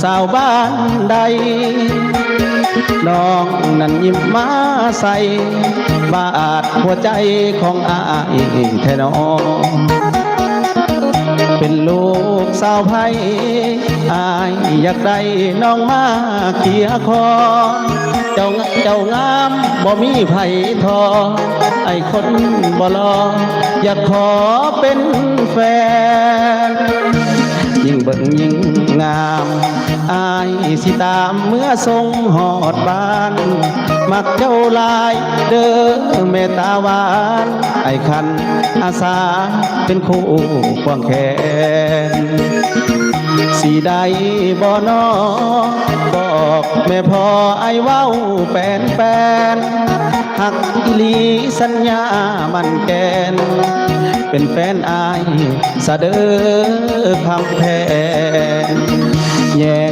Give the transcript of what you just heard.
สาวบ้านใดน้องนั้นยิ้มมาใส่บาดหัวใจของอายแท้น้องเป็นลูกสาวไผ่อายอยากได้น้องมาเคียคอเจ้างามบ่มีไผ่ทอไอ้คนบ่รออยากขอเป็นแฟนยิ่งเบิ่งยิ่งงามอายสิตามเมื่อทรงหอดบ้านมักเจ้าลายเด้อเมตตาหวานไอ้คันอาสาเป็นคู่ควงแขนสีใดบ่นอบอกแม่พ่อไอ้เว้าแปนหักอีหลีสัญญามันแกนเป็นแฟนอายสะเด้อคำแพงแยง